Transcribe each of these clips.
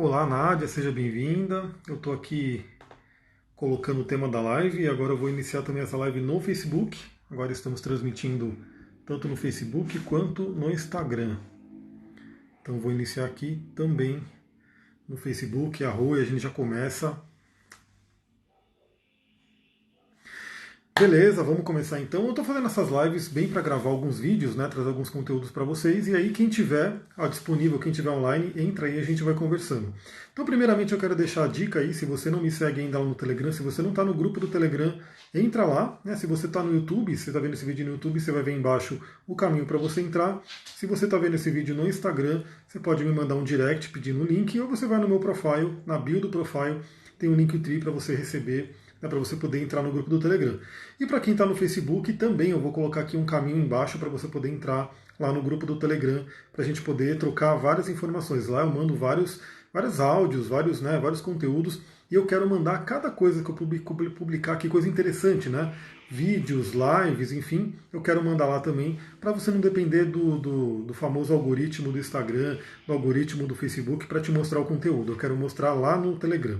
Olá, Nádia, seja bem-vinda. Eu estou aqui colocando o tema da live e agora eu vou iniciar também essa live no Facebook. Agora estamos transmitindo tanto no Facebook quanto no Instagram. Então vou iniciar aqui também no Facebook, e a gente já começa. Beleza, vamos começar então. Eu estou fazendo essas lives bem para gravar alguns vídeos, né, trazer alguns conteúdos para vocês. E aí quem tiver disponível, quem tiver online, entra aí e a gente vai conversando. Então, primeiramente eu quero deixar a dica aí, se você não me segue ainda lá no Telegram, se você não está no grupo do Telegram, entra lá. Né? Se você está no YouTube, se você está vendo esse vídeo no YouTube, você vai ver embaixo o caminho para você entrar. Se você está vendo esse vídeo no Instagram, você pode me mandar um direct pedindo o link, ou você vai no meu profile, na bio do profile, tem um Linktree para você receber, para você poder entrar no grupo do Telegram. E para quem está no Facebook, também eu vou colocar aqui um caminho embaixo para você poder entrar lá no grupo do Telegram, para a gente poder trocar várias informações. Lá eu mando vários áudios, vários conteúdos, e eu quero mandar cada coisa que eu publicar aqui, coisa interessante, né? Vídeos, lives, enfim, eu quero mandar lá também, para você não depender do famoso algoritmo do Instagram, do algoritmo do Facebook, para te mostrar o conteúdo. Eu quero mostrar lá no Telegram.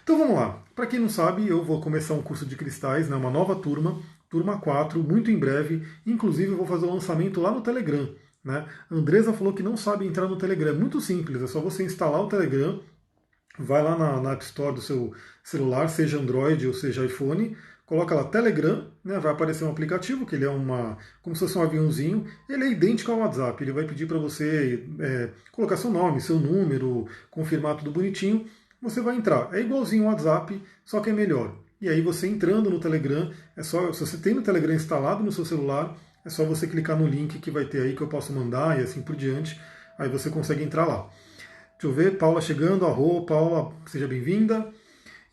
Então vamos lá. Para quem não sabe, eu vou começar um curso de cristais, né, uma nova turma, turma 4, muito em breve. Inclusive eu vou fazer o lançamento lá no Telegram. Né? A Andresa falou que não sabe entrar no Telegram. É muito simples, é só você instalar o Telegram, vai lá na App Store do seu celular, seja Android ou seja iPhone, coloca lá Telegram, né, vai aparecer um aplicativo, que ele é como se fosse um aviãozinho, ele é idêntico ao WhatsApp, ele vai pedir para você colocar seu nome, seu número, confirmar tudo bonitinho. Você vai entrar. É igualzinho ao WhatsApp, só que é melhor. E aí você entrando no Telegram, se você tem o Telegram instalado no seu celular, é só você clicar no link que vai ter aí que eu posso mandar e assim por diante. Aí você consegue entrar lá. Deixa eu ver, Paula chegando, Paula, seja bem-vinda.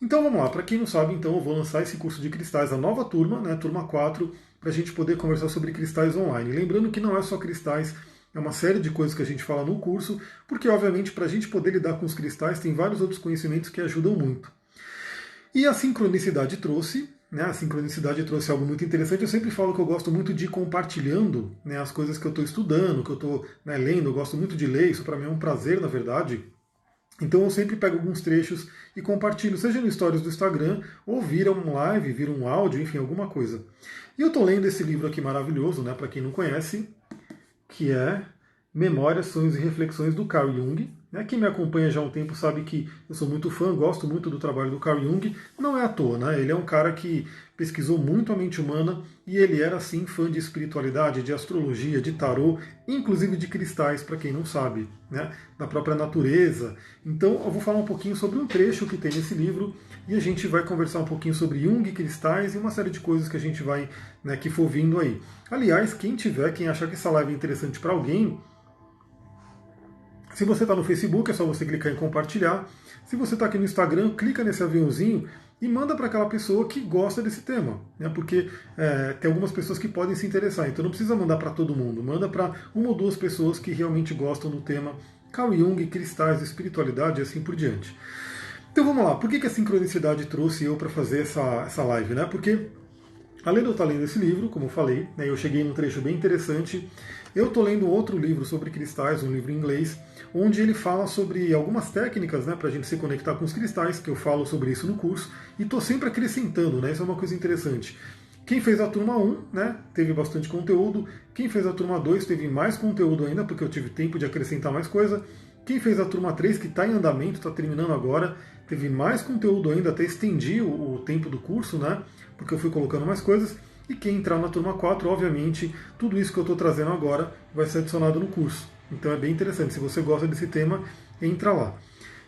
Então vamos lá, para quem não sabe, então eu vou lançar esse curso de cristais, a nova turma, né, turma 4, para a gente poder conversar sobre cristais online. Lembrando que não é só cristais, é uma série de coisas que a gente fala no curso, porque obviamente para a gente poder lidar com os cristais tem vários outros conhecimentos que ajudam muito. E a sincronicidade trouxe, né, a sincronicidade trouxe algo muito interessante. Eu sempre falo que eu gosto muito de ir compartilhando, né, as coisas que eu estou estudando, que eu estou, né, lendo, eu gosto muito de ler, isso para mim é um prazer, na verdade. Então eu sempre pego alguns trechos e compartilho, seja no stories do Instagram, ou vira um live, vira um áudio, enfim, alguma coisa. E eu estou lendo esse livro aqui maravilhoso, né, para quem não conhece, que é Memórias, Sonhos e Reflexões do Carl Jung. Quem me acompanha já há um tempo sabe que eu sou muito fã, gosto muito do trabalho do Carl Jung. Não é à toa, né? Ele é um cara que pesquisou muito a mente humana e ele era, sim, fã de espiritualidade, de astrologia, de tarô, inclusive de cristais, para quem não sabe, né? Da própria natureza. Então eu vou falar um pouquinho sobre um trecho que tem nesse livro e a gente vai conversar um pouquinho sobre Jung, cristais e uma série de coisas que a gente vai, né, que for vindo aí. Aliás, quem achar que essa live é interessante para alguém, se você está no Facebook, é só você clicar em compartilhar. Se você está aqui no Instagram, clica nesse aviãozinho e manda para aquela pessoa que gosta desse tema, né? Porque tem algumas pessoas que podem se interessar, então não precisa mandar para todo mundo, manda para uma ou duas pessoas que realmente gostam do tema Carl Jung, cristais, espiritualidade e assim por diante. Então vamos lá, por que a sincronicidade trouxe eu para fazer essa live? Né? Porque além de eu estar lendo esse livro, como eu falei, né, eu cheguei num trecho bem interessante, eu estou lendo outro livro sobre cristais, um livro em inglês, onde ele fala sobre algumas técnicas, né, para a gente se conectar com os cristais, que eu falo sobre isso no curso, e estou sempre acrescentando, né, isso é uma coisa interessante. Quem fez a turma 1, né, teve bastante conteúdo, quem fez a turma 2 teve mais conteúdo ainda, porque eu tive tempo de acrescentar mais coisa, quem fez a turma 3, que está em andamento, está terminando agora, teve mais conteúdo ainda, até estendi o tempo do curso, né? Porque eu fui colocando mais coisas. E quem entrar na turma 4, obviamente, tudo isso que eu estou trazendo agora vai ser adicionado no curso. Então é bem interessante. Se você gosta desse tema, entra lá.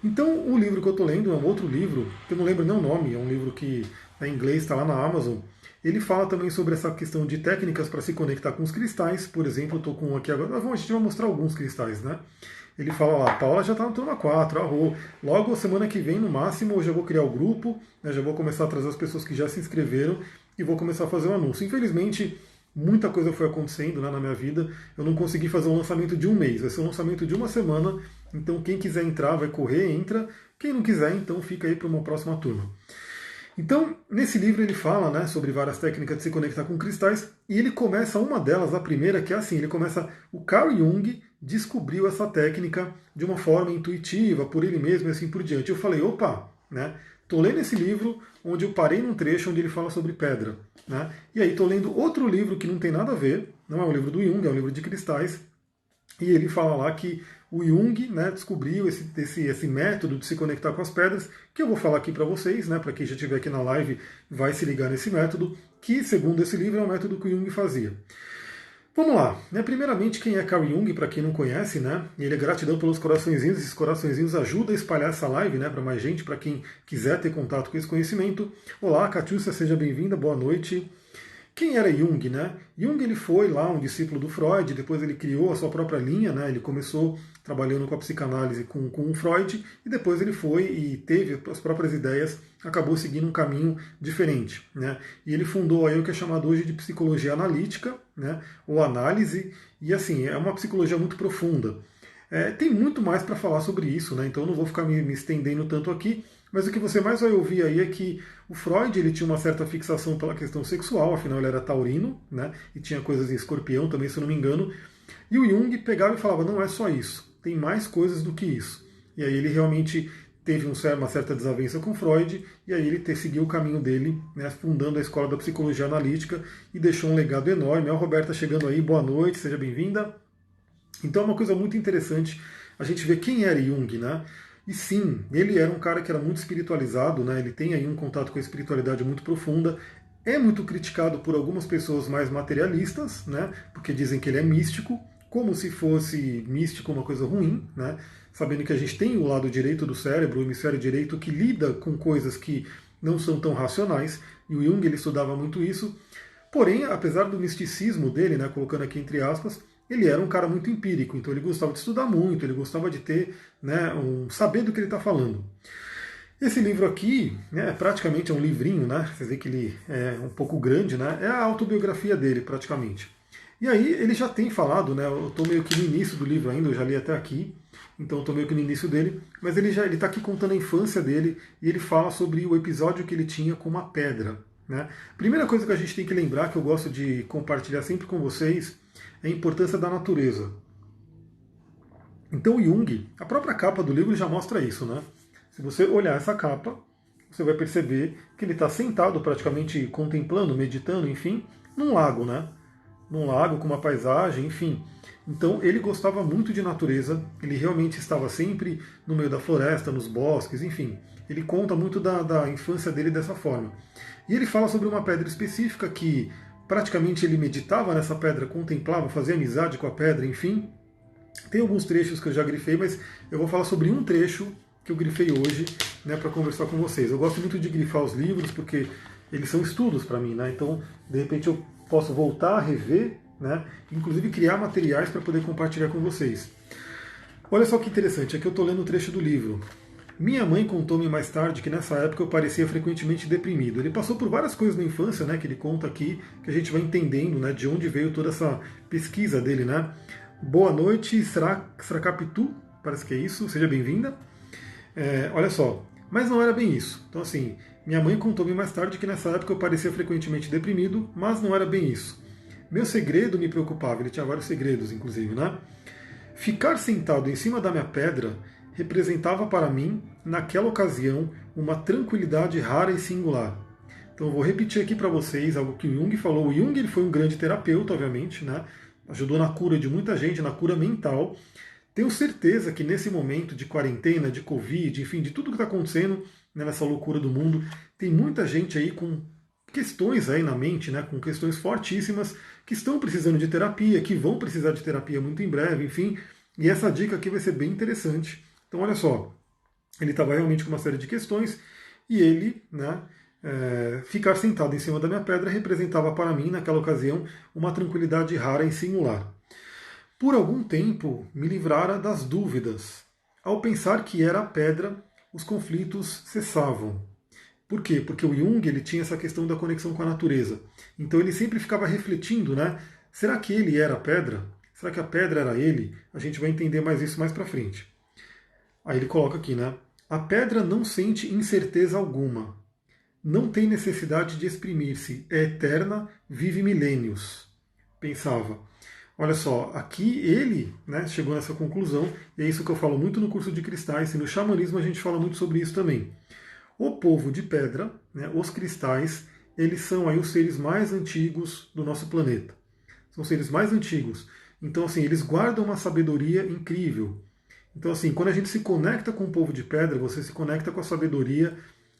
Então o livro que eu estou lendo é um outro livro, que eu não lembro nem o nome, é um livro que em inglês está lá na Amazon. Ele fala também sobre essa questão de técnicas para se conectar com os cristais. Por exemplo, eu estou com um aqui agora. A gente vai mostrar alguns cristais, né? Ele fala lá, Paula já está na turma 4, arro. Logo, semana que vem, no máximo, eu já vou criar o grupo, né, já vou começar a trazer as pessoas que já se inscreveram e vou começar a fazer o anúncio. Infelizmente, muita coisa foi acontecendo, né, na minha vida. Eu não consegui fazer um lançamento de um mês, vai ser um lançamento de uma semana. Então, quem quiser entrar, vai correr, entra. Quem não quiser, então, fica aí para uma próxima turma. Então, nesse livro ele fala, né, sobre várias técnicas de se conectar com cristais, e ele começa uma delas, a primeira, que é assim, ele começa, o Carl Jung descobriu essa técnica de uma forma intuitiva, por ele mesmo e assim por diante. Eu falei, opa, né, tô lendo esse livro onde eu parei num trecho onde ele fala sobre pedra, né, e aí tô lendo outro livro que não tem nada a ver, não é um livro do Jung, é um livro de cristais, e ele fala lá que o Jung, né, descobriu esse método de se conectar com as pedras, que eu vou falar aqui para vocês, né, para quem já estiver aqui na live vai se ligar nesse método, que segundo esse livro é o método que o Jung fazia. Vamos lá, né? Primeiramente, quem é Carl Jung, para quem não conhece, né? Ele é gratidão pelos coraçõezinhos, esses coraçõezinhos ajudam a espalhar essa live, né, para mais gente, para quem quiser ter contato com esse conhecimento. Olá, Catiúcia, seja bem-vinda, boa noite. Quem era Jung, né? Jung ele foi lá um discípulo do Freud, depois ele criou a sua própria linha, né? Ele começou trabalhando com a psicanálise com o Freud e depois ele foi e teve as próprias ideias, acabou seguindo um caminho diferente, né? E ele fundou aí o que é chamado hoje de psicologia analítica, né? Ou análise, e assim, é uma psicologia muito profunda. Tem muito mais para falar sobre isso, né? Então eu não vou ficar me estendendo tanto aqui, mas o que você mais vai ouvir aí é que o Freud ele tinha uma certa fixação pela questão sexual, afinal ele era taurino, né? E tinha coisas em escorpião também, se eu não me engano. E o Jung pegava e falava, não é só isso, tem mais coisas do que isso. E aí ele realmente teve uma certa desavença com Freud, e aí ele seguiu o caminho dele, né, fundando a Escola da Psicologia Analítica, e deixou um legado enorme. Ó, a Roberta chegando aí, boa noite, seja bem-vinda. Então é uma coisa muito interessante a gente ver quem era Jung, né? E sim, ele era um cara que era muito espiritualizado, né? Ele tem aí um contato com a espiritualidade muito profunda. É muito criticado por algumas pessoas mais materialistas, né? Porque dizem que ele é místico, como se fosse místico uma coisa ruim, né? Sabendo que a gente tem o lado direito do cérebro, o hemisfério direito, que lida com coisas que não são tão racionais, e o Jung ele estudava muito isso. Porém, apesar do misticismo dele, né, colocando aqui entre aspas, ele era um cara muito empírico, então ele gostava de estudar muito, ele gostava de ter, né, saber do que ele está falando. Esse livro aqui, né, praticamente é um livrinho, né? Vocês veem que ele é um pouco grande, né? É a autobiografia dele, praticamente. E aí ele já tem falado, né? Eu estou meio que no início do livro ainda, eu já li até aqui, então estou meio que no início dele, mas ele está aqui contando a infância dele e ele fala sobre o episódio que ele tinha com uma pedra. Né? Primeira coisa que a gente tem que lembrar, que eu gosto de compartilhar sempre com vocês, é a importância da natureza. Então o Jung, a própria capa do livro já mostra isso, né? Se você olhar essa capa, você vai perceber que ele está sentado praticamente contemplando, meditando, enfim, num lago, né? Num lago com uma paisagem, enfim. Então ele gostava muito de natureza, ele realmente estava sempre no meio da floresta, nos bosques, enfim. Ele conta muito da infância dele dessa forma. E ele fala sobre uma pedra específica que praticamente ele meditava nessa pedra, contemplava, fazia amizade com a pedra, enfim. Tem alguns trechos que eu já grifei, mas eu vou falar sobre um trecho que eu grifei hoje, né, para conversar com vocês. Eu gosto muito de grifar os livros porque eles são estudos para mim, né? Então, de repente eu posso voltar a rever, né? Inclusive criar materiais para poder compartilhar com vocês. Olha só que interessante, aqui eu estou lendo o trecho do livro. Minha mãe contou-me mais tarde que nessa época eu parecia frequentemente deprimido. Ele passou por várias coisas na infância, né, que ele conta aqui, que a gente vai entendendo, né, de onde veio toda essa pesquisa dele, né. Boa noite, Sracapitu, parece que é isso, seja bem-vinda. Olha só, mas não era bem isso. Então assim, minha mãe contou-me mais tarde que nessa época eu parecia frequentemente deprimido, mas não era bem isso. Meu segredo me preocupava, ele tinha vários segredos, inclusive, né. Ficar sentado em cima da minha pedra representava para mim, naquela ocasião, uma tranquilidade rara e singular. Então eu vou repetir aqui para vocês algo que o Jung falou. O Jung ele foi um grande terapeuta, obviamente, né? Ajudou na cura de muita gente, na cura mental. Tenho certeza que nesse momento de quarentena, de Covid, enfim, de tudo que está acontecendo, né, nessa loucura do mundo, tem muita gente aí com questões aí na mente, né, com questões fortíssimas, que estão precisando de terapia, que vão precisar de terapia muito em breve, enfim. E essa dica aqui vai ser bem interessante. Então, olha só, ele estava realmente com uma série de questões e ele, né, ficar sentado em cima da minha pedra representava para mim, naquela ocasião, uma tranquilidade rara e singular. Por algum tempo, me livrara das dúvidas. Ao pensar que era a pedra, os conflitos cessavam. Por quê? Porque o Jung ele tinha essa questão da conexão com a natureza. Então ele sempre ficava refletindo, né? Será que ele era a pedra? Será que a pedra era ele? A gente vai entender mais isso mais para frente. Aí ele coloca aqui, né? A pedra não sente incerteza alguma. não tem necessidade de exprimir-se, é eterna, vive milênios. Pensava. Olha só, aqui ele, né, chegou nessa conclusão, e é isso que eu falo muito no curso de cristais, e no xamanismo a gente fala muito sobre isso também. O povo de pedra, né, os cristais, eles são aí os seres mais antigos do nosso planeta. São seres mais antigos. Então, assim, eles guardam uma sabedoria incrível. Então, assim, quando a gente se conecta com o povo de pedra, você se conecta com a sabedoria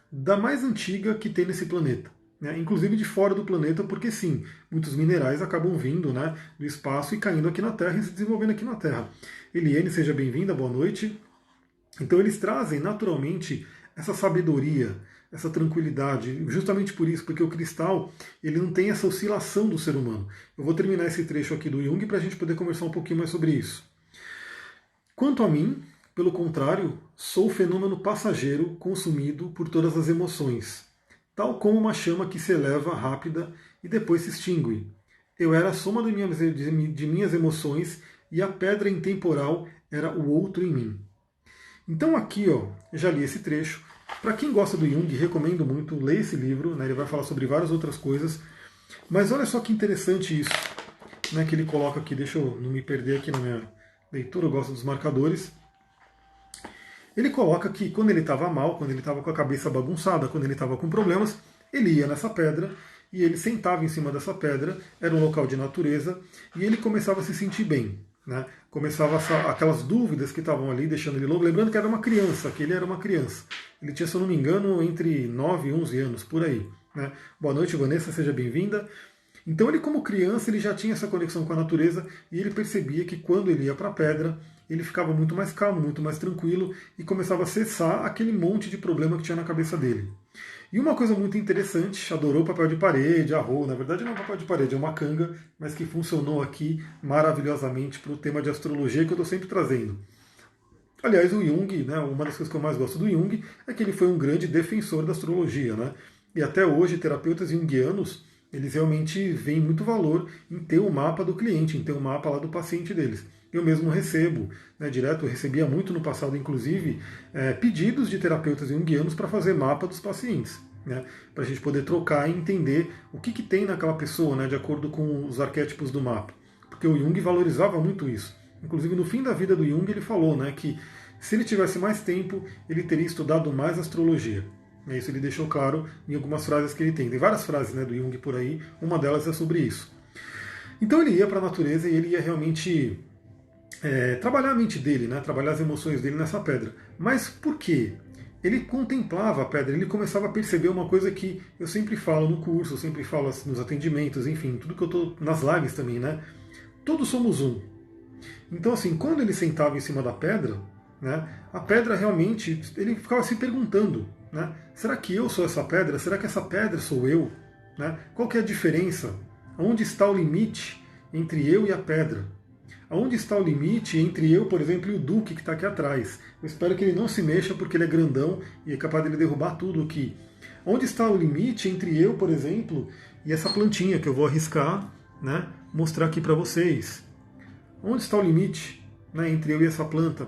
da mais antiga que tem nesse planeta. Né? Inclusive de fora do planeta, porque sim, muitos minerais acabam vindo, né, do espaço e caindo aqui na Terra e se desenvolvendo aqui na Terra. Eliane, seja bem-vinda, boa noite. Então eles trazem naturalmente essa sabedoria, essa tranquilidade, justamente por isso, porque o cristal ele não tem essa oscilação do ser humano. Eu vou terminar esse trecho aqui do Jung para a gente poder conversar um pouquinho mais sobre isso. Quanto a mim, pelo contrário, sou fenômeno passageiro consumido por todas as emoções, tal como uma chama que se eleva rápida e depois se extingue. Eu era a soma de minhas emoções e a pedra intemporal era o outro em mim. Então aqui, ó, já li esse trecho. Para quem gosta do Jung, recomendo muito ler esse livro, né? Ele vai falar sobre várias outras coisas. Mas olha só que interessante isso, né, que ele coloca aqui. Deixa eu não me perder aqui na minha leitura, eu gosto dos marcadores. Ele coloca que quando ele estava mal, quando ele estava com a cabeça bagunçada, quando ele estava com problemas, ele ia nessa pedra e ele sentava em cima dessa pedra, era um local de natureza, e ele começava a se sentir bem. Né? Começava aquelas dúvidas que estavam ali, deixando ele louco. Lembrando que era uma criança, que ele era uma criança. Ele tinha, se eu não me engano, entre 9 e 11 anos, por aí. Né? Boa noite, Vanessa, seja bem-vinda. Então ele, como criança, ele já tinha essa conexão com a natureza e ele percebia que quando ele ia para a pedra, ele ficava muito mais calmo, muito mais tranquilo e começava a cessar aquele monte de problema que tinha na cabeça dele. E uma coisa muito interessante, adorou papel de parede, arroz, na verdade não é papel de parede, é uma canga, mas que funcionou aqui maravilhosamente para o tema de astrologia que eu estou sempre trazendo. Aliás, o Jung, né, uma das coisas que eu mais gosto do Jung é que ele foi um grande defensor da astrologia. Né? E até hoje, terapeutas junguianos, eles realmente veem muito valor em ter o mapa do cliente, em ter o mapa lá do paciente deles. Eu mesmo recebo, né, direto, eu recebia muito no passado, inclusive, pedidos de terapeutas junguianos para fazer mapa dos pacientes, né, para a gente poder trocar e entender o que tem naquela pessoa, né, de acordo com os arquétipos do mapa. Porque o Jung valorizava muito isso. Inclusive, no fim da vida do Jung, ele falou, né, que se ele tivesse mais tempo, ele teria estudado mais astrologia. Isso ele deixou claro em algumas frases que ele tem. Tem várias frases, né, do Jung por aí, uma delas é sobre isso. Então ele ia para a natureza e ele ia realmente trabalhar a mente dele, né, trabalhar as emoções dele nessa pedra. Mas por quê? Ele contemplava a pedra, ele começava a perceber uma coisa que eu sempre falo no curso, eu sempre falo nos atendimentos, enfim, tudo que eu estou nas lives também, né? Todos somos um. Então, assim, quando ele sentava em cima da pedra, né, a pedra realmente, ele ficava se perguntando, né, será que eu sou essa pedra? Será que essa pedra sou eu? Né? Qual que é a diferença? Onde está o limite entre eu e a pedra? Onde está o limite entre eu, por exemplo, e o Duque que está aqui atrás? Eu espero que ele não se mexa porque ele é grandão e é capaz de ele derrubar tudo aqui. Onde está o limite entre eu, por exemplo, e essa plantinha que eu vou arriscar, né, mostrar aqui para vocês? Onde está o limite, né, entre eu e essa planta?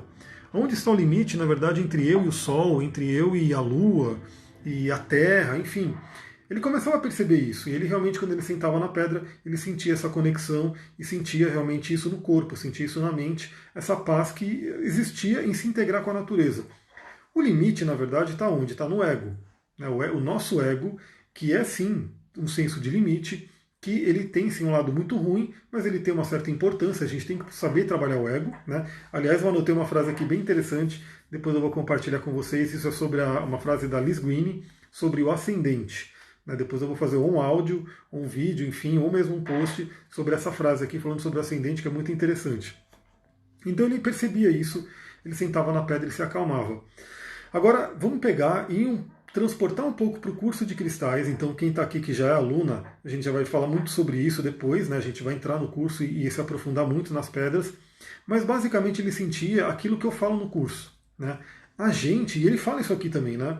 Onde está o limite, na verdade, entre eu e o Sol, entre eu e a Lua, e a Terra, enfim. Ele começava a perceber isso, e ele realmente, quando ele sentava na pedra, ele sentia essa conexão e sentia realmente isso no corpo, sentia isso na mente, essa paz que existia em se integrar com a natureza. O limite, na verdade, está onde? Está no ego. Né? O nosso ego, que é sim um senso de limite, que ele tem sim um lado muito ruim, mas ele tem uma certa importância, a gente tem que saber trabalhar o ego. Né? Aliás, eu anotei uma frase aqui bem interessante, depois eu vou compartilhar com vocês, isso é sobre uma frase da Liz Guine, sobre o ascendente. Depois eu vou fazer um áudio, um vídeo, enfim, ou mesmo um post sobre essa frase aqui, falando sobre o ascendente, que é muito interessante. Então ele percebia isso, ele sentava na pedra e se acalmava. Agora, vamos pegar e transportar um pouco para o curso de cristais. Então, quem está aqui que já é aluna, a gente já vai falar muito sobre isso depois, né? A gente vai entrar no curso e se aprofundar muito nas pedras. Mas basicamente ele sentia aquilo que eu falo no curso. Né? A gente, e ele fala isso aqui também, né?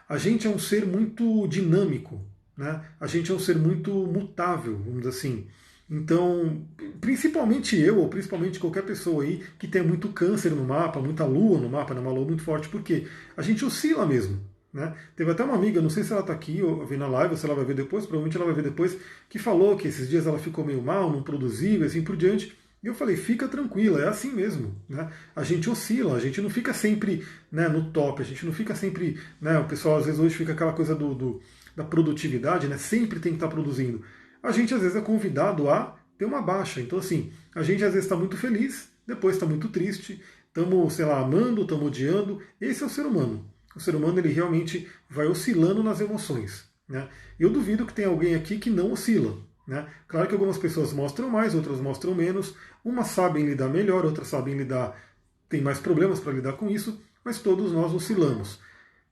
A gente é um ser muito dinâmico, né? A gente é um ser muito mutável, vamos dizer assim. Então, principalmente eu, ou principalmente qualquer pessoa aí que tem muito câncer no mapa, muita lua no mapa, né? Uma lua muito forte, porque a gente oscila mesmo. Né? Teve até uma amiga, não sei se ela está aqui ou vendo a live, ou se ela vai ver depois, provavelmente ela vai ver depois, que falou que esses dias ela ficou meio mal, não produziu e assim por diante. E eu falei, fica tranquila, é assim mesmo. Né? A gente oscila, a gente não fica sempre, né, no top, a gente não fica sempre. Né, o pessoal às vezes hoje fica aquela coisa da produtividade, né, sempre tem que estar produzindo. A gente às vezes é convidado a ter uma baixa. Então, assim, a gente às vezes está muito feliz, depois está muito triste, estamos, sei lá, amando, estamos odiando. Esse é o ser humano. O ser humano ele realmente vai oscilando nas emoções. Né? Eu duvido que tenha alguém aqui que não oscila. Né? Claro que algumas pessoas mostram mais, outras mostram menos. Umas sabem lidar melhor, outras sabem lidar, têm mais problemas para lidar com isso, mas todos nós oscilamos.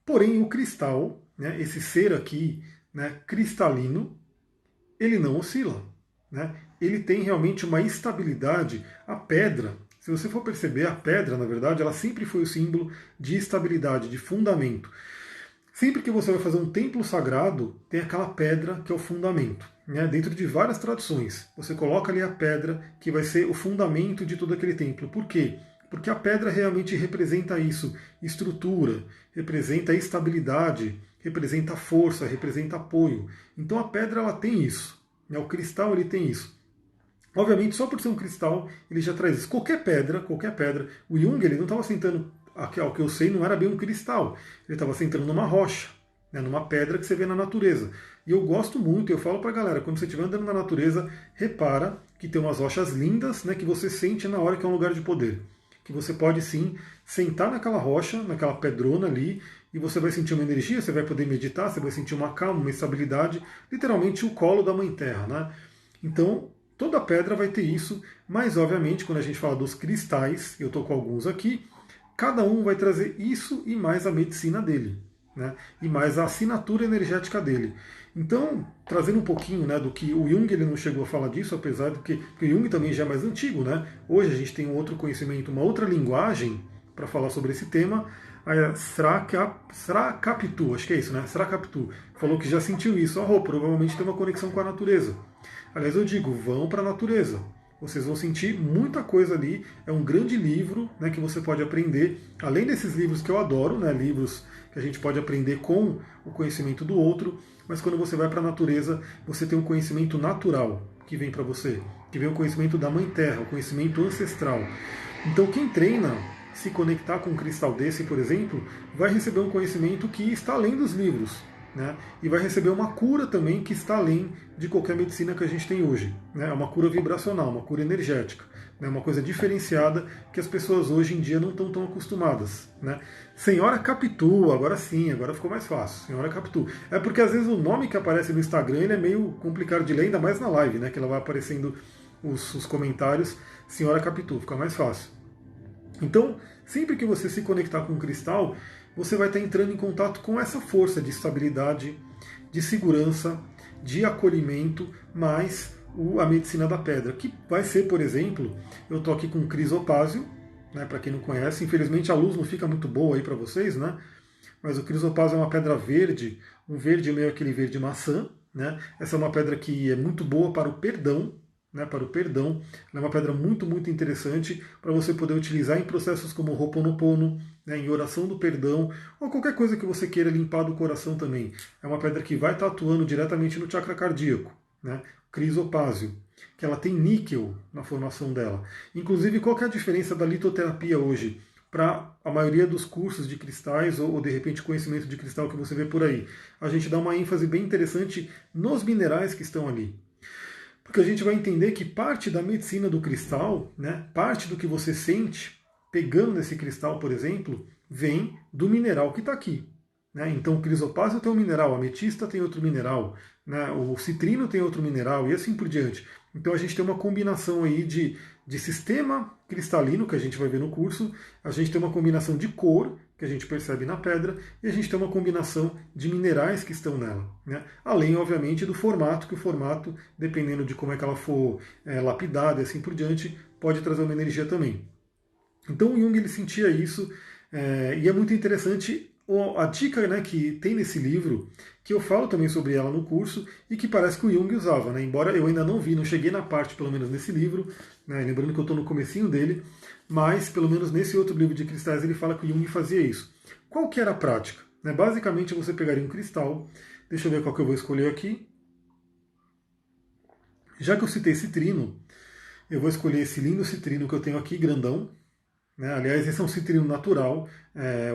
Porém, o cristal, né, esse ser aqui, né, cristalino, ele não oscila. Né? Ele tem realmente uma estabilidade. A pedra, se você for perceber, a pedra, na verdade, ela sempre foi o símbolo de estabilidade, de fundamento. Sempre que você vai fazer um templo sagrado, tem aquela pedra que é o fundamento. Né? Dentro de várias tradições, você coloca ali a pedra que vai ser o fundamento de todo aquele templo. Por quê? Porque a pedra realmente representa isso, estrutura, representa estabilidade, representa força, representa apoio. Então a pedra ela tem isso. Né? O cristal ele tem isso. Obviamente, só por ser um cristal, ele já traz isso. Qualquer pedra, o Jung ele não estava sentando, ao que eu sei, não era bem um cristal. Ele estava sentando numa rocha, né, numa pedra que você vê na natureza. E eu gosto muito, eu falo para a galera, quando você estiver andando na natureza, repara que tem umas rochas lindas, né, que você sente na hora que é um lugar de poder. Que você pode sim sentar naquela rocha, naquela pedrona ali, e você vai sentir uma energia, você vai poder meditar, você vai sentir uma calma, uma estabilidade, literalmente o colo da Mãe Terra. Né? Então, toda pedra vai ter isso, mas obviamente quando a gente fala dos cristais, eu estou com alguns aqui, cada um vai trazer isso e mais a medicina dele, né? E mais a assinatura energética dele. Então, trazendo um pouquinho, né, do que o Jung ele não chegou a falar disso, apesar do que o Jung também já é mais antigo, né? Hoje a gente tem um outro conhecimento, uma outra linguagem para falar sobre esse tema. A Srakaptu, acho que é isso, né? Srakaptu falou que já sentiu isso. Provavelmente tem uma conexão com a natureza. Aliás, eu digo, vão para a natureza. Vocês vão sentir muita coisa ali. É um grande livro, né, que você pode aprender. Além desses livros que eu adoro, né, livros que a gente pode aprender com o conhecimento do outro. Mas quando você vai para a natureza, você tem um conhecimento natural que vem para você. Que vem o conhecimento da Mãe Terra, o conhecimento ancestral. Então quem treina se conectar com um cristal desse, por exemplo, vai receber um conhecimento que está além dos livros. Né? E vai receber uma cura também que está além de qualquer medicina que a gente tem hoje. Né? É uma cura vibracional, uma cura energética. Né? Uma coisa diferenciada que as pessoas hoje em dia não estão tão acostumadas. Né? Senhora Capitu, agora sim, agora ficou mais fácil. Senhora Capitu. É porque às vezes o nome que aparece no Instagram ele é meio complicado de ler, ainda mais na live, né? Que ela vai aparecendo os comentários. Senhora Capitu, fica mais fácil. Então, sempre que você se conectar com um cristal, você vai estar entrando em contato com essa força de estabilidade, de segurança, de acolhimento, mais a medicina da pedra, que vai ser, por exemplo, eu estou aqui com crisopásio, né, para quem não conhece, infelizmente a luz não fica muito boa aí para vocês, né? Mas o crisopásio é uma pedra verde, um verde meio aquele verde maçã, né? Essa é uma pedra que é muito boa para o perdão, né, para o perdão. Ela é uma pedra muito, muito interessante para você poder utilizar em processos como o Ho'oponopono, né, em oração do perdão, ou qualquer coisa que você queira limpar do coração também. É uma pedra que vai estar atuando diretamente no chakra cardíaco, né, crisopásio, que ela tem níquel na formação dela. Inclusive, qual que é a diferença da litoterapia hoje para a maioria dos cursos de cristais ou de repente conhecimento de cristal que você vê por aí? A gente dá uma ênfase bem interessante nos minerais que estão ali. Porque a gente vai entender que parte da medicina do cristal, né, parte do que você sente pegando nesse cristal, por exemplo, vem do mineral que está aqui. Né? Então o crisopásio tem um mineral, a ametista tem outro mineral, né? O citrino tem outro mineral e assim por diante. Então a gente tem uma combinação aí de sistema cristalino, que a gente vai ver no curso, a gente tem uma combinação de cor, que a gente percebe na pedra, e a gente tem uma combinação de minerais que estão nela. Né? Além, obviamente, do formato, que o formato, dependendo de como é que ela for lapidada e assim por diante, pode trazer uma energia também. Então o Jung ele sentia isso, e é muito interessante a dica, né, que tem nesse livro, que eu falo também sobre ela no curso, e que parece que o Jung usava, né? Embora eu ainda não vi, não cheguei na parte, pelo menos nesse livro, né? Lembrando que eu estou no comecinho dele, mas pelo menos nesse outro livro de cristais ele fala que o Jung fazia isso. Qual que era a prática? Né? Basicamente você pegaria um cristal, deixa eu ver qual que eu vou escolher aqui. Já que eu citei citrino, eu vou escolher esse lindo citrino que eu tenho aqui, grandão. Né? Aliás, esse é um citrino natural.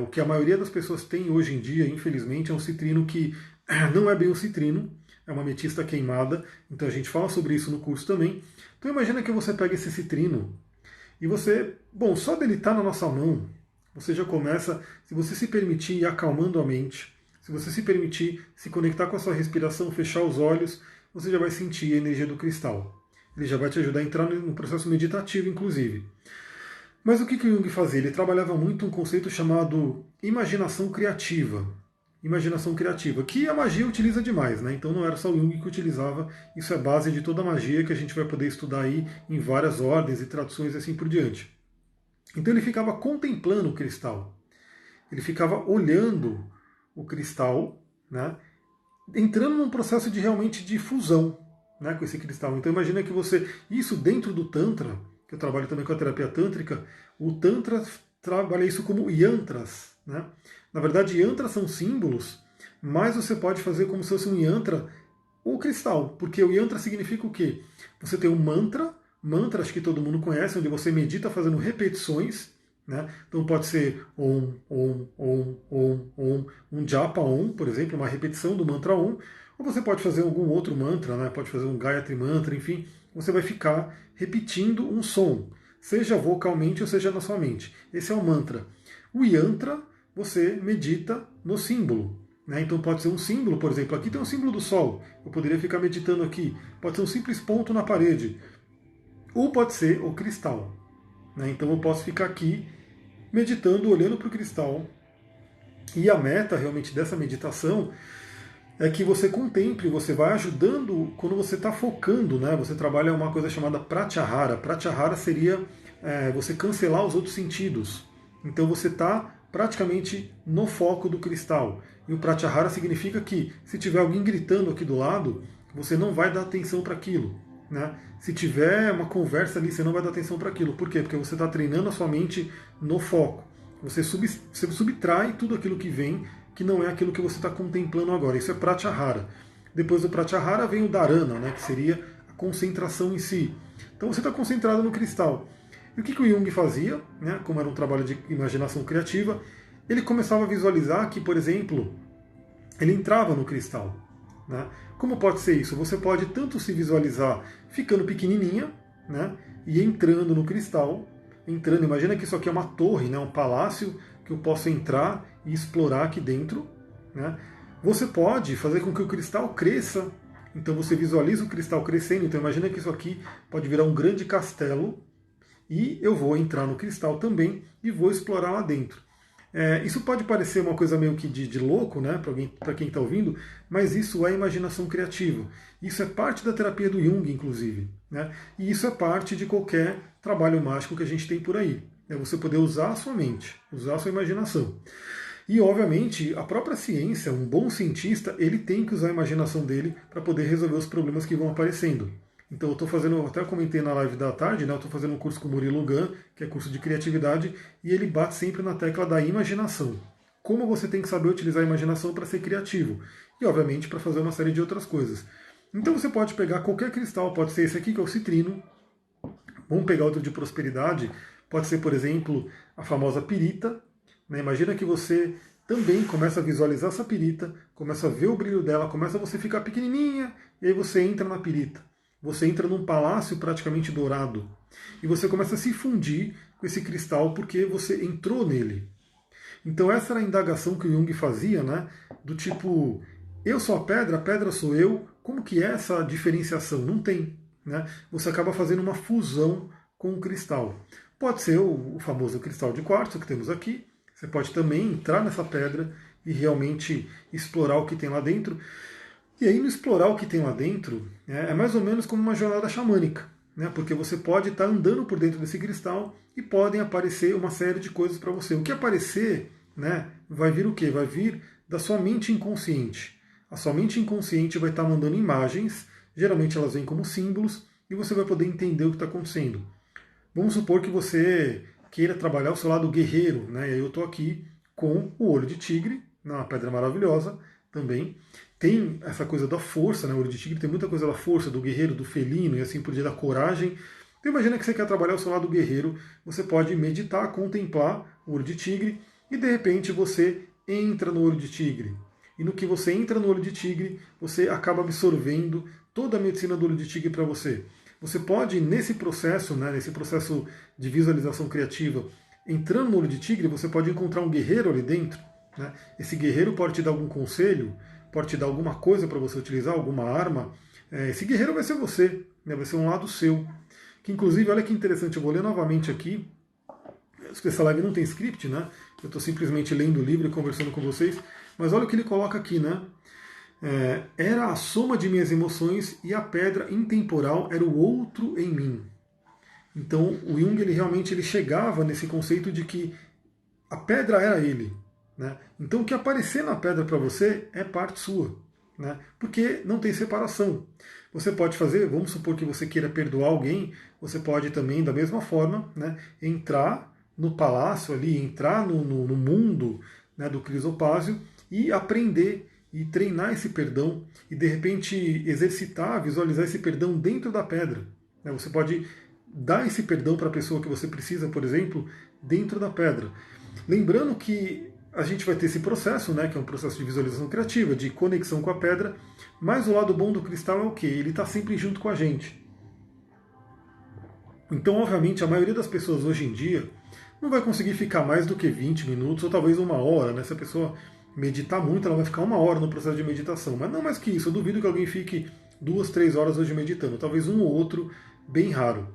O que a maioria das pessoas tem hoje em dia, infelizmente, é um citrino que não é bem um citrino, é uma ametista queimada. Então a gente fala sobre isso no curso também. Então imagina que você pega esse citrino e você, bom, só dele estar na nossa mão, você já começa, se você se permitir ir acalmando a mente, se você se permitir se conectar com a sua respiração, fechar os olhos, você já vai sentir a energia do cristal. Ele já vai te ajudar a entrar no processo meditativo, inclusive. Mas o que o Jung fazia? Ele trabalhava muito um conceito chamado imaginação criativa. Imaginação criativa, que a magia utiliza demais, né? Então não era só o Jung que utilizava, isso é base de toda a magia que a gente vai poder estudar aí em várias ordens e traduções e assim por diante. Então ele ficava contemplando o cristal, ele ficava olhando o cristal, né? Entrando num processo de realmente de fusão, né, com esse cristal. Então imagina que você, isso dentro do Tantra, que eu trabalho também com a terapia tântrica, o Tantra trabalha isso como yantras. Né? Na verdade, yantras são símbolos, mas você pode fazer como se fosse um yantra ou cristal, porque o yantra significa o quê? Você tem um mantra acho que todo mundo conhece, onde você medita fazendo repetições. Né? Então pode ser um japa Om, por exemplo, uma repetição do mantra Om, ou você pode fazer algum outro mantra, né? Pode fazer um Gayatri Mantra, enfim, você vai ficar repetindo um som, seja vocalmente ou seja na sua mente. Esse é o mantra. O yantra, você medita no símbolo. Né? Então pode ser um símbolo, por exemplo, aqui tem um símbolo do Sol, eu poderia ficar meditando aqui. Pode ser um simples ponto na parede, ou pode ser o cristal. Né? Então eu posso ficar aqui meditando, olhando para o cristal. E a meta realmente dessa meditação é que você contemple, você vai ajudando, quando você está focando, né? Você trabalha uma coisa chamada pratyahara. Pratyahara seria você cancelar os outros sentidos. Então você está praticamente no foco do cristal. E o pratyahara significa que se tiver alguém gritando aqui do lado, você não vai dar atenção para aquilo. Né? Se tiver uma conversa ali, você não vai dar atenção para aquilo. Por quê? Porque você está treinando a sua mente no foco. Você subtrai tudo aquilo que vem, que não é aquilo que você está contemplando agora. Isso é pratyahara. Depois do pratyahara vem o dharana, né? Que seria a concentração em si. Então você está concentrado no cristal. E o que o Jung fazia, né? Como era um trabalho de imaginação criativa, ele começava a visualizar que, por exemplo, ele entrava no cristal. Né? Como pode ser isso? Você pode tanto se visualizar ficando pequenininha, né, e entrando no cristal, entrando. Imagina que isso aqui é uma torre, né, um palácio que eu posso entrar e explorar aqui dentro. Né? Você pode fazer com que o cristal cresça. Então você visualiza o cristal crescendo. Então imagina que isso aqui pode virar um grande castelo e eu vou entrar no cristal também e vou explorar lá dentro. Isso pode parecer uma coisa meio que de louco, né, para quem está ouvindo, mas isso é imaginação criativa. Isso é parte da terapia do Jung, inclusive. Né, e isso é parte de qualquer trabalho mágico que a gente tem por aí. É você poder usar a sua mente, usar a sua imaginação. E, obviamente, a própria ciência, um bom cientista, ele tem que usar a imaginação dele para poder resolver os problemas que vão aparecendo. Então eu estou fazendo, até comentei na live da tarde, né, eu estou fazendo um curso com o Murilo Gun, que é curso de criatividade, e ele bate sempre na tecla da imaginação. Como você tem que saber utilizar a imaginação para ser criativo. E, obviamente, para fazer uma série de outras coisas. Então você pode pegar qualquer cristal, pode ser esse aqui, que é o citrino. Vamos pegar outro de prosperidade. Pode ser, por exemplo, a famosa pirita. Né? Imagina que você também começa a visualizar essa pirita, começa a ver o brilho dela, começa a você ficar pequenininha, e aí você entra na pirita. Você entra num palácio praticamente dourado. E você começa a se fundir com esse cristal porque você entrou nele. Então essa era a indagação que o Jung fazia, né? Do tipo, eu sou a pedra sou eu. Como que é essa diferenciação? Não tem. Né? Você acaba fazendo uma fusão com o cristal. Pode ser o famoso cristal de quartzo que temos aqui. Você pode também entrar nessa pedra e realmente explorar o que tem lá dentro. E aí, no explorar o que tem lá dentro, é mais ou menos como uma jornada xamânica, né? Porque você pode estar andando por dentro desse cristal e podem aparecer uma série de coisas para você. O que aparecer, né, vai vir o quê? Vai vir da sua mente inconsciente. A sua mente inconsciente vai estar mandando imagens, geralmente elas vêm como símbolos, e você vai poder entender o que está acontecendo. Vamos supor que você queira trabalhar o seu lado guerreiro, né? E aí eu estou aqui com o olho de tigre, uma pedra maravilhosa também. Tem essa coisa da força, né? O olho de tigre tem muita coisa da força, do guerreiro, do felino e assim por diante, da coragem. Então imagina que você quer trabalhar o seu lado guerreiro, você pode meditar, contemplar o olho de tigre e de repente você entra no olho de tigre. E no que você entra no olho de tigre, você acaba absorvendo toda a medicina do olho de tigre para você. Você pode, nesse processo, né, nesse processo de visualização criativa, entrando no olho de tigre, você pode encontrar um guerreiro ali dentro. Né? Esse guerreiro pode te dar algum conselho, pode te dar alguma coisa para você utilizar, alguma arma. Esse guerreiro vai ser você, né? Vai ser um lado seu. Que inclusive, olha que interessante, eu vou ler novamente aqui. Essa live não tem script, né? Eu estou simplesmente lendo o livro e conversando com vocês. Mas olha o que ele coloca aqui, né? Era a soma de minhas emoções e a pedra intemporal era o outro em mim. Então o Jung ele chegava nesse conceito de que a pedra era ele. Né? Então o que aparecer na pedra para você é parte sua. Né? Porque não tem separação. Você pode fazer, vamos supor que você queira perdoar alguém, você pode também, da mesma forma, né, entrar no palácio ali, entrar no mundo, né, do crisopásio e aprender e treinar esse perdão e de repente exercitar, visualizar esse perdão dentro da pedra. Né? Você pode dar esse perdão para a pessoa que você precisa, por exemplo, dentro da pedra. Lembrando que a gente vai ter esse processo, né, que é um processo de visualização criativa, de conexão com a pedra, mas o lado bom do cristal é o quê? Ele está sempre junto com a gente. Então, obviamente, a maioria das pessoas hoje em dia não vai conseguir ficar mais do que 20 minutos, ou talvez uma hora, né? Se a pessoa meditar muito, ela vai ficar uma hora no processo de meditação. Mas não mais que isso, eu duvido que alguém fique 2, 3 horas hoje meditando, talvez um ou outro, bem raro.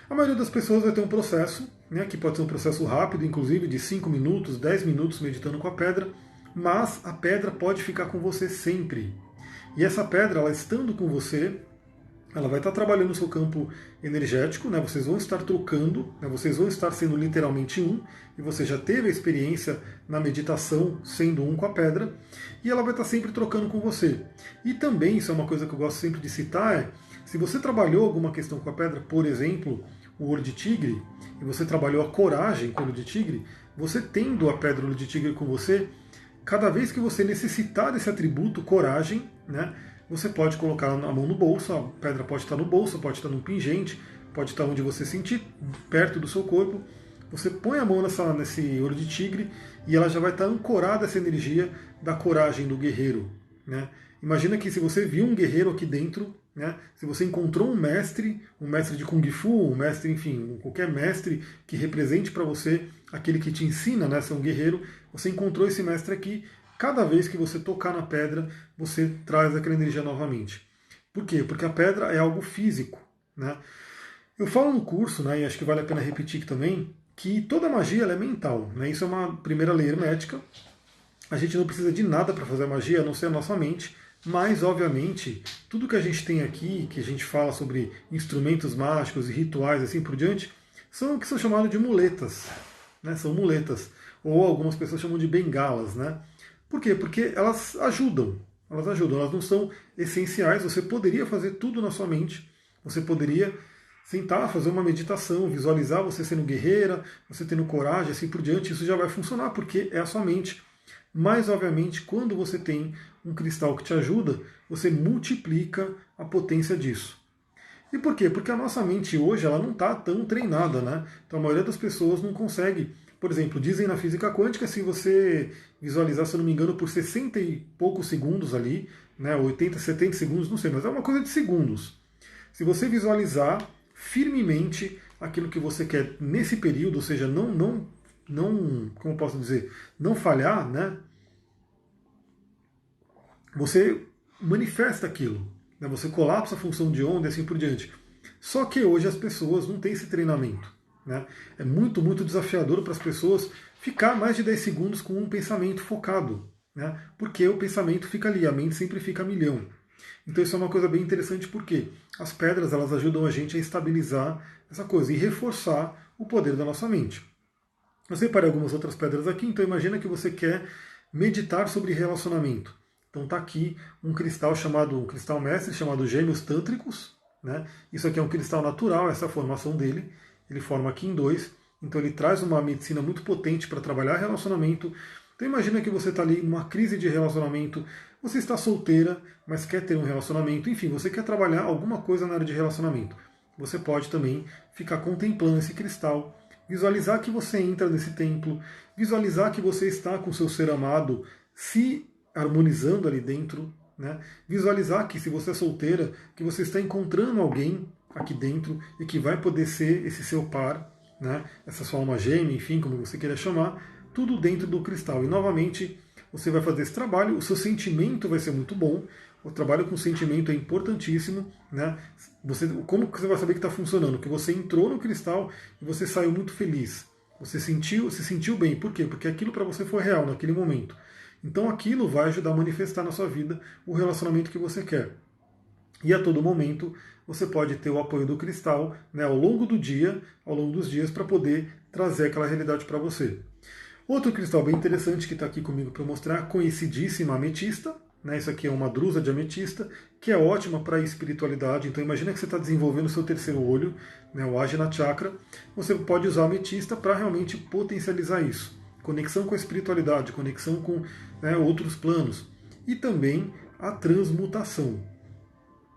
A maioria das pessoas vai ter um processo, né, que pode ser um processo rápido, inclusive de 5 minutos, 10 minutos meditando com a pedra, mas a pedra pode ficar com você sempre. E essa pedra, ela estando com você, ela vai estar trabalhando no seu campo energético, né, vocês vão estar trocando, né, vocês vão estar sendo literalmente um, e você já teve a experiência na meditação sendo um com a pedra, e ela vai estar sempre trocando com você. E também, isso é uma coisa que eu gosto sempre de citar, se você trabalhou alguma questão com a pedra, por exemplo, o olho de tigre, e você trabalhou a coragem com o olho de tigre, você tendo a pedra olho de tigre com você, cada vez que você necessitar desse atributo, coragem, né, você pode colocar a mão no bolso, a pedra pode estar no bolso, pode estar num pingente, pode estar onde você sentir, perto do seu corpo. Você põe a mão nesse olho de tigre e ela já vai estar ancorada essa energia da coragem do guerreiro. Né? Imagina que se você viu um guerreiro aqui dentro, né, se você encontrou um mestre de Kung Fu, um mestre, enfim, qualquer mestre que represente para você aquele que te ensina, né, a ser um guerreiro, você encontrou esse mestre aqui, cada vez que você tocar na pedra, você traz aquela energia novamente. Por quê? Porque a pedra é algo físico. Né? Eu falo no curso, né, e acho que vale a pena repetir também, que toda magia ela é mental. Né? Isso é uma primeira lei hermética. A gente não precisa de nada para fazer magia, a não ser a nossa mente. Mas, obviamente, tudo que a gente tem aqui, que a gente fala sobre instrumentos mágicos e rituais assim por diante, são o que são chamados de muletas. Né? São muletas. Ou algumas pessoas chamam de bengalas. Né? Por quê? Porque elas ajudam. Elas não são essenciais. Você poderia fazer tudo na sua mente. Você poderia sentar, fazer uma meditação, visualizar você sendo guerreira, você tendo coragem, assim por diante. Isso já vai funcionar, porque é a sua mente. Mas, obviamente, quando você tem um cristal que te ajuda, você multiplica a potência disso. E por quê? Porque a nossa mente hoje ela não está tão treinada. Né? Então a maioria das pessoas não consegue. Por exemplo, dizem na física quântica, se você visualizar, se eu não me engano, por 60 e poucos segundos ali, né, 80, 70 segundos, não sei, mas é uma coisa de segundos. Se você visualizar firmemente aquilo que você quer nesse período, ou seja, não como posso dizer, não falhar, né, você manifesta aquilo. Né, você colapsa a função de onda e assim por diante. Só que hoje as pessoas não têm esse treinamento. Né? É muito, muito desafiador para as pessoas ficar mais de 10 segundos com um pensamento focado, né? Porque o pensamento fica ali, a mente sempre fica a milhão. Então isso é uma coisa bem interessante porque as pedras elas ajudam a gente a estabilizar essa coisa e reforçar o poder da nossa mente. Eu separei algumas outras pedras aqui, então imagina que você quer meditar sobre relacionamento. Então está aqui um cristal mestre chamado Gêmeos Tântricos. Né? Isso aqui é um cristal natural, essa é a formação dele. Ele forma aqui em 2, então ele traz uma medicina muito potente para trabalhar relacionamento. Então imagina que você está ali numa crise de relacionamento, você está solteira, mas quer ter um relacionamento, enfim, você quer trabalhar alguma coisa na área de relacionamento. Você pode também ficar contemplando esse cristal, visualizar que você entra nesse templo, visualizar que você está com o seu ser amado se harmonizando ali dentro, né? Visualizar que se você é solteira, que você está encontrando alguém aqui dentro e que vai poder ser esse seu par, né? Essa sua alma gêmea, enfim, como você queira chamar, tudo dentro do cristal. E novamente, você vai fazer esse trabalho, o seu sentimento vai ser muito bom. O trabalho com sentimento é importantíssimo, né? Como que você vai saber que está funcionando? Que você entrou no cristal e você saiu muito feliz. Você se sentiu bem. Por quê? Porque aquilo para você foi real naquele momento. Então aquilo vai ajudar a manifestar na sua vida o relacionamento que você quer. E a todo momento você pode ter o apoio do cristal, né, ao longo do dia, ao longo dos dias, para poder trazer aquela realidade para você. Outro cristal bem interessante que está aqui comigo para mostrar, conhecidíssima ametista. Né, isso aqui é uma drusa de ametista, que é ótima para a espiritualidade. Então imagina que você está desenvolvendo o seu terceiro olho, né, o Ajna Chakra. Você pode usar a ametista para realmente potencializar isso. Conexão com a espiritualidade, conexão com, né, outros planos. E também a transmutação.